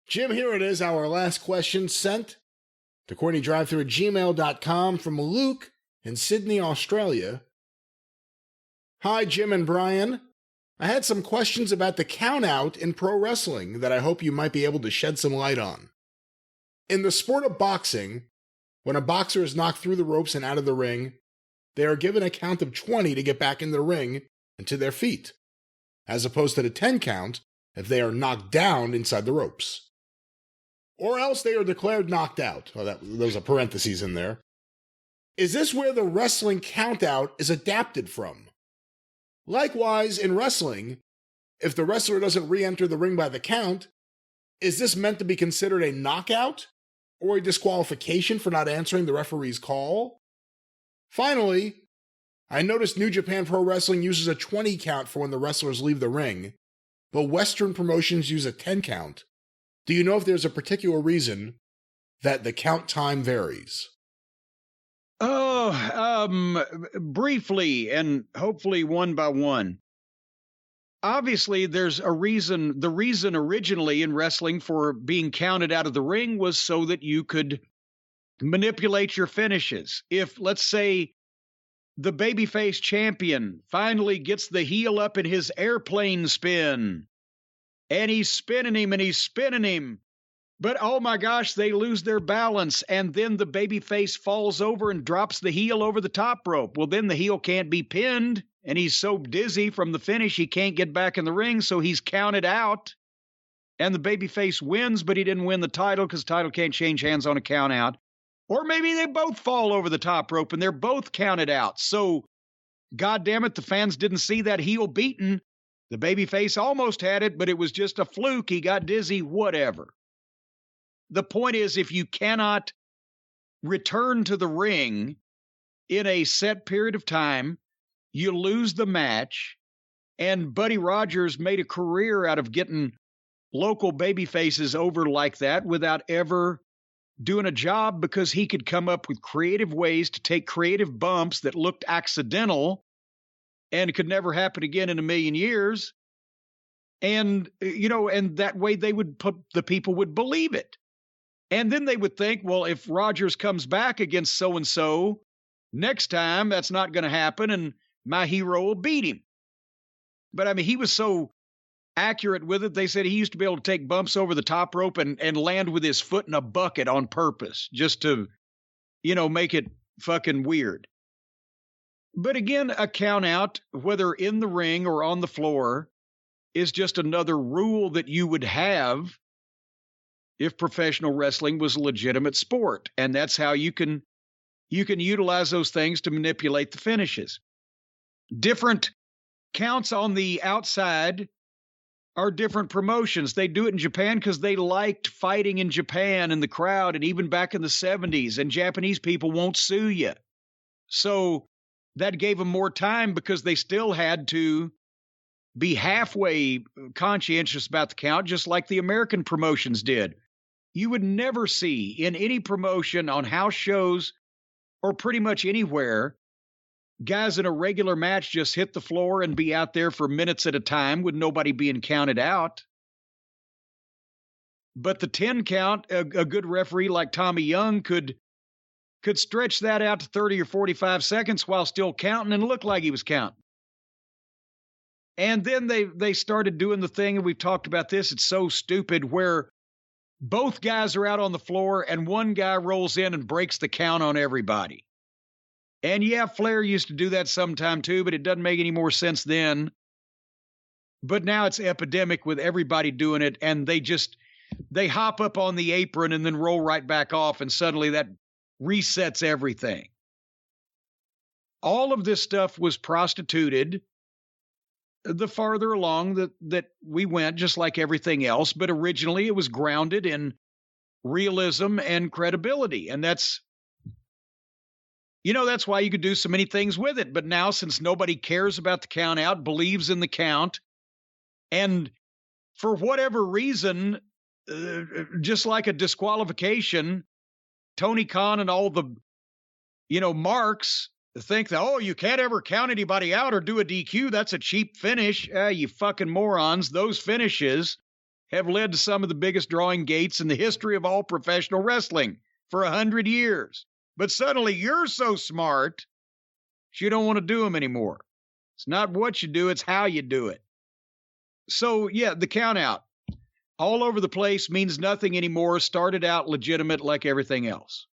Jim, here it is, our last question sent to CornyDriveThru at gmail.com from Luke in Sydney, Australia. Hi, Jim and Brian. I had some questions about the count-out in pro wrestling that I hope you might be able to shed some light on. In the sport of boxing, when a boxer is knocked through the ropes and out of the ring, they are given a count of 20 to get back in the ring and to their feet, as opposed to the 10 count if they are knocked down inside the ropes. Or else they are declared knocked out. Oh, there's a parenthesis in there. Is this where the wrestling count-out is adapted from? Likewise, in wrestling, if the wrestler doesn't re-enter the ring by the count, is this meant to be considered a knockout or a disqualification for not answering the referee's call? Finally, I noticed New Japan Pro Wrestling uses a 20 count for when the wrestlers leave the ring, but Western promotions use a 10 count. Do you know if there's a particular reason that the count time varies? Briefly and hopefully one by one. Obviously, there's a reason. The reason originally in wrestling for being counted out of the ring was so that you could manipulate your finishes. If, let's say, the babyface champion finally gets the heel up in his airplane spin, and he's spinning him, but oh my gosh, they lose their balance, and then the babyface falls over and drops the heel over the top rope. Well, then the heel can't be pinned, and he's so dizzy from the finish he can't get back in the ring, so he's counted out, and the babyface wins, but he didn't win the title because the title can't change hands on a count out. Or maybe they both fall over the top rope and they're both counted out. So, God damn it, the fans didn't see that heel beaten. The babyface almost had it, but it was just a fluke. He got dizzy, whatever. The point is, if you cannot return to the ring in a set period of time, you lose the match. And Buddy Rogers made a career out of getting local babyfaces over like that without ever doing a job, because he could come up with creative ways to take creative bumps that looked accidental and could never happen again in a million years. And, and that way the people would believe it. And then they would think, well, if Rogers comes back against so-and-so next time, that's not going to happen, and my hero will beat him. But, I mean, he was so accurate with it, they said he used to be able to take bumps over the top rope and land with his foot in a bucket on purpose, just to, make it fucking weird. But again, a count out, whether in the ring or on the floor, is just another rule that you would have if professional wrestling was a legitimate sport. And that's how you can utilize those things to manipulate the finishes. Different counts on the outside are different promotions. They do it in Japan because they liked fighting in Japan and the crowd, and even back in the 70s, and Japanese people won't sue you. So that gave them more time because they still had to be halfway conscientious about the count, just like the American promotions did. You would never see in any promotion on house shows or pretty much anywhere guys in a regular match just hit the floor and be out there for minutes at a time with nobody being counted out. But the 10 count, a good referee like Tommy Young could stretch that out to 30 or 45 seconds while still counting and look like he was counting. And then they started doing the thing, and we've talked about this, it's so stupid, where both guys are out on the floor and one guy rolls in and breaks the count on everybody. And yeah, Flair used to do that sometime too, but it doesn't make any more sense then. But now it's epidemic with everybody doing it, and they hop up on the apron and then roll right back off, and suddenly that resets everything. All of this stuff was prostituted the farther along that we went, just like everything else, but originally it was grounded in realism and credibility, and that's why you could do so many things with it. But now, since nobody cares about the count out, believes in the count, and for whatever reason, just like a disqualification, Tony Khan and all the, marks think that, oh, you can't ever count anybody out or do a DQ. That's a cheap finish. You fucking morons. Those finishes have led to some of the biggest drawing gates in the history of all professional wrestling for 100 years. But suddenly you're so smart, you don't want to do them anymore. It's not what you do, it's how you do it. So, yeah, the count out all over the place means nothing anymore. Started out legitimate like everything else.